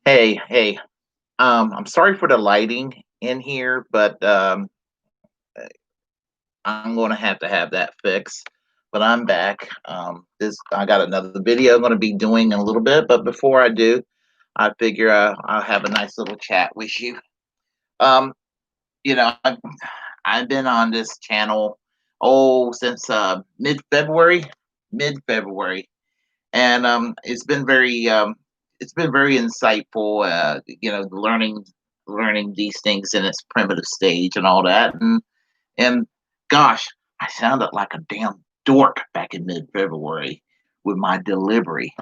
Hey. I'm sorry for the lighting in here, but I'm going to have that fixed. But I'm back. This I got another video I'm going to be doing in a little bit, but before I do, I figure I'll have a nice little chat with you. Um, I've been on this channel since mid February, and it's been very insightful. Learning these things in its primitive stage and all that, and gosh, I sounded like a damn dork back in mid February with my delivery.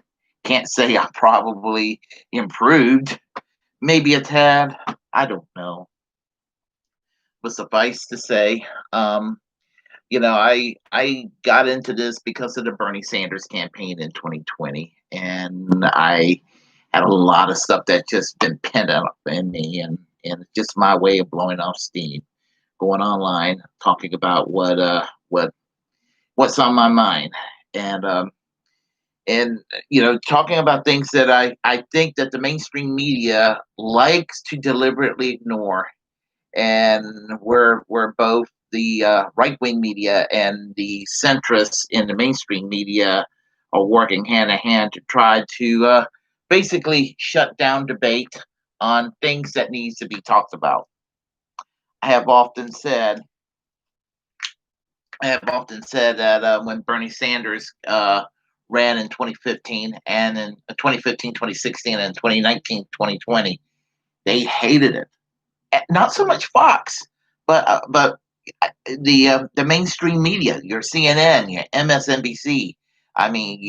Can't say I probably improved, maybe a tad. I don't know, but suffice to say, um, I got into this because of the Bernie Sanders campaign in 2020, and I had a lot of stuff that just been pent up in me, and it's just my way of blowing off steam, going online, talking about what's on my mind, and talking about things that I think that the mainstream media likes to deliberately ignore, and we're both the right wing media and the centrists in the mainstream media are working hand in hand to try to basically shut down debate on things that needs to be talked about. I have often said, that when Bernie Sanders ran in 2015 and in 2015, 2016, and 2019, 2020, they hated it. Not so much Fox, but the mainstream media, your CNN, your MSNBC. I mean,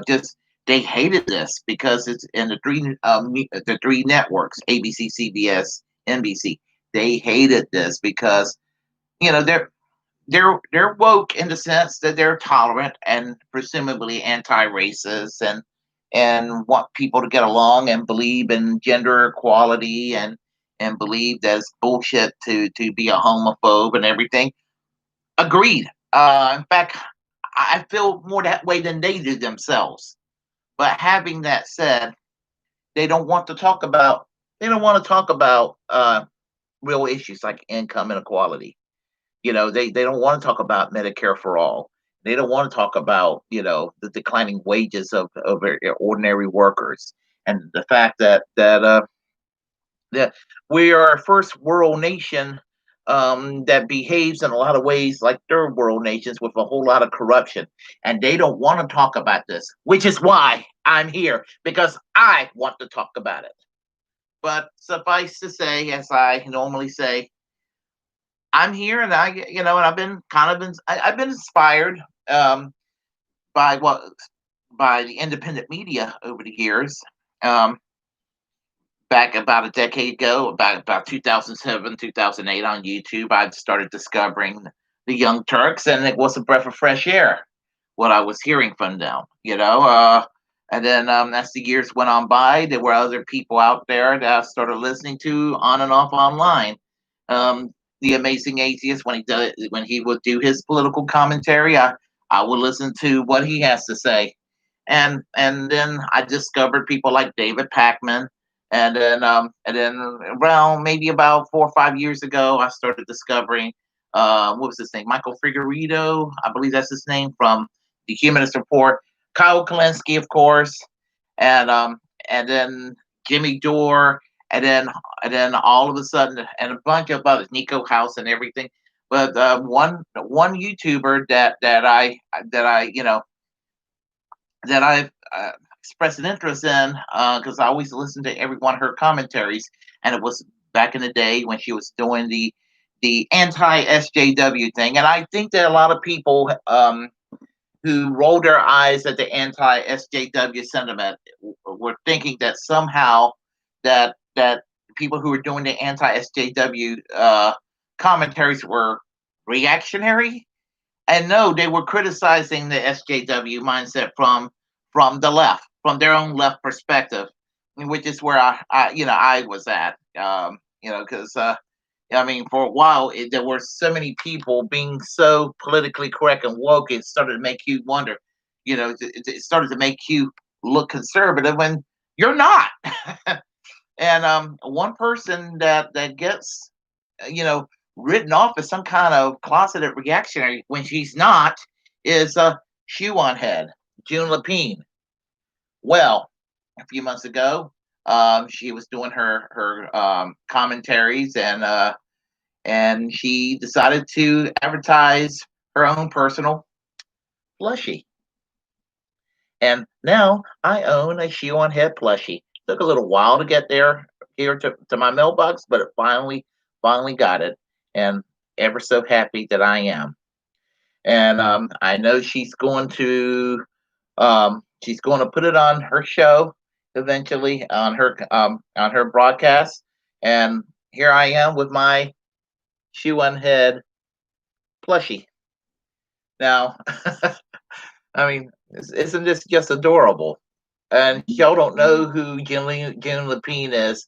just they hated this because it's in the three networks, ABC, CBS, NBC. They hated this because they're woke in the sense that they're tolerant and presumably anti-racist and want people to get along and believe in gender equality and believe that's bullshit to be a homophobe and everything. Agreed. In fact, I feel more that way than they do themselves. But having that said, they don't want to talk about real issues like income inequality. They don't want to talk about Medicare for all. They don't want to talk about the declining wages of ordinary workers and the fact that we are a first world nation that behaves in a lot of ways like third world nations with a whole lot of corruption. And they don't want to talk about this, which is why I'm here, because I want to talk about it. But suffice to say, as I normally say, I'm here, and I've been I've been inspired by by the independent media over the years. Um, Back about a decade ago, about 2007, 2008, on YouTube, I started discovering the Young Turks, and it was a breath of fresh air what I was hearing from them. And then as the years went on by, there were other people out there that I started listening to on and off online. The Amazing Atheist, when he would do his political commentary, I would listen to what he has to say, and then I discovered people like David Packman, and then around maybe about 4 or 5 years ago, I started discovering what was his name, Michael Figueredo, I believe that's his name, from the Humanist Report, Kyle Kalinske, of course, and um, and then Jimmy Dore, and then all of a sudden, and a bunch of others, Nico House and everything. But one YouTuber that I you know that I've expressed an interest in, because I always listened to every one of her commentaries, and it was back in the day when she was doing the anti SJW thing, and I think that a lot of people who rolled their eyes at the anti SJW sentiment were thinking that somehow that people who were doing the anti SJW commentaries were reactionary, and no, they were criticizing the SJW mindset from the left, from their own left perspective, which is where I was at. Because I mean, for a while there were so many people being so politically correct and woke. It started to make you wonder. It started to make you look conservative, You're not. And one person that gets you know written off as some kind of closeted reactionary when she's not is Shoe0nHead, June Lapine. Well, a few months ago, she was doing her commentaries, and she decided to advertise her own personal plushie. And now I own a Shoe0nHead plushie. Took a little while to get there here to my mailbox, but it finally got it, and ever so happy that I am. And I know she's going to put it on her show eventually on her broadcast. And here I am with my Shoe0nHead plushie. Now, I mean, isn't this just adorable? And y'all don't know who Jim Lapine is.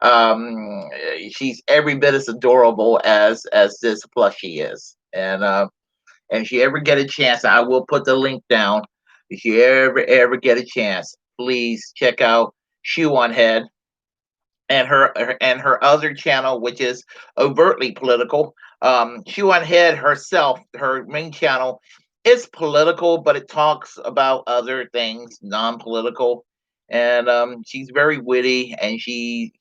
Um, she's every bit as adorable as this plushie is. And if you ever get a chance, I will put the link down. If you ever get a chance, please check out Shoe0nHead and her other channel, which is overtly political. Shoe0nHead herself, her main channel, is political, but it talks about other things, non-political, and she's very witty, and she's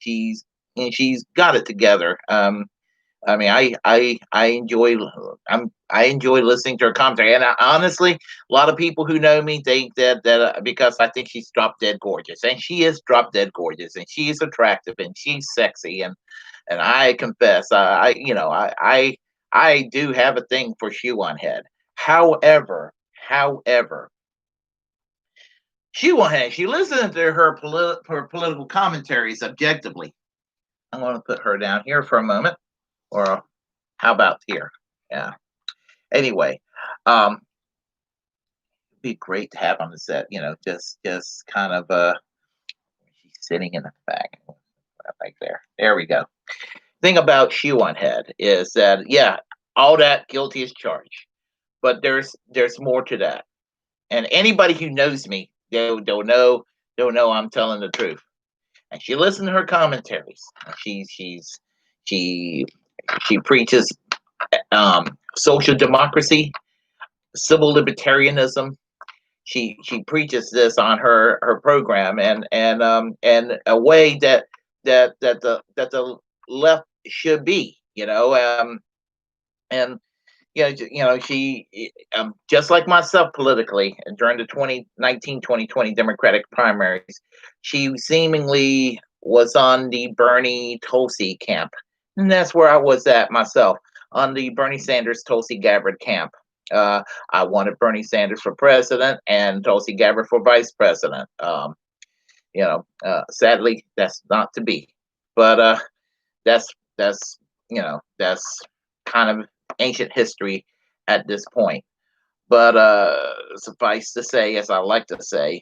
got it together. I mean, I enjoy listening to her commentary, and honestly, a lot of people who know me think that because I think she's drop dead gorgeous, and she is drop dead gorgeous, and she is attractive, and she's sexy, and I confess, I do have a thing for Shoe0nHead. However, Shoe0nHead, she listens to her political commentaries objectively. I'm going to put her down here for a moment. Or how about here? Yeah. Anyway, it'd be great to have on the set. Just kind of she's sitting in the back, right there. There we go. Thing about Shoe0nHead is that yeah, all that guilty as charged, but there's more to that. And anybody who knows me, they'll know I'm telling the truth. And she listens to her commentaries. She she preaches social democracy, civil libertarianism. She preaches this on her program, and a way that the left should be, and she just like myself politically during the 2020 Democratic primaries, she seemingly was on the Bernie Tulsi camp, and that's where I was at myself, on the Bernie Sanders Tulsi Gabbard camp. I wanted Bernie Sanders for president and Tulsi Gabbard for vice president. Sadly, that's not to be, but that's kind of ancient history at this point. But suffice to say, as I like to say,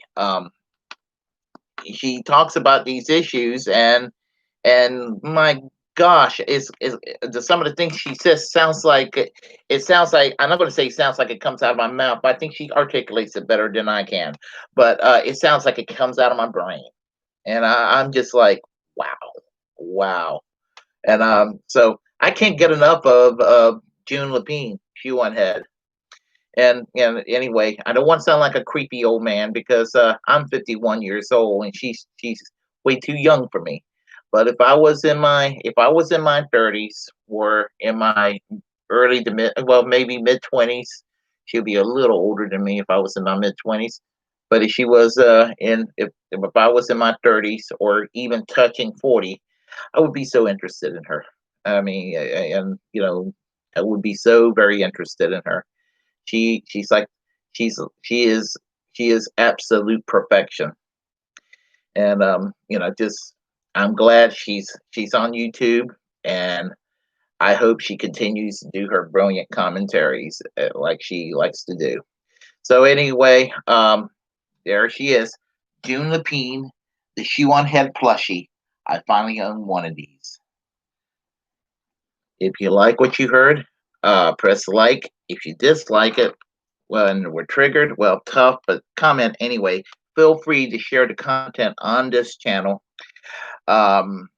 she talks about these issues, and my gosh, is some of the things she says sounds like I'm not going to say sounds like it comes out of my mouth, but I think she articulates it better than I can. But it sounds like it comes out of my brain, and I'm just like, wow. And so I can't get enough of June Lapine, Shoe0nHead. And anyway, I don't want to sound like a creepy old man because I'm 51 years old and she's way too young for me. But if I was in my 30s or in my early to mid, well, maybe mid 20s, she'd be a little older than me if I was in my mid 20s. But if she was if I was in my 30s or even touching 40, I would be so interested in her. I mean, and I would be so very interested in her. She's like she's she is absolute perfection, and just I'm glad she's on YouTube, and I hope she continues to do her brilliant commentaries like she likes to do. So anyway, there she is, June Lapine, the Shoe0nHead plushie. I finally own one of these. If you like what you heard, press like. If you dislike it, well, and we're triggered, well, tough, but comment anyway. feel free to share the content on this channel. Um,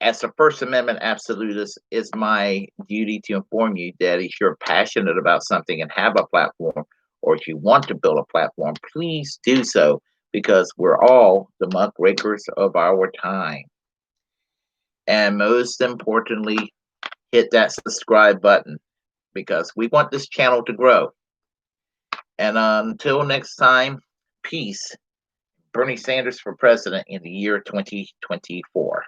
as a First Amendment absolutist, it's my duty to inform you that if you're passionate about something and have a platform, or if you want to build a platform, please do so, because we're all the muckrakers of our time. And most importantly, hit that subscribe button, because we want this channel to grow. And until next time, peace. Bernie Sanders for president in the year 2024.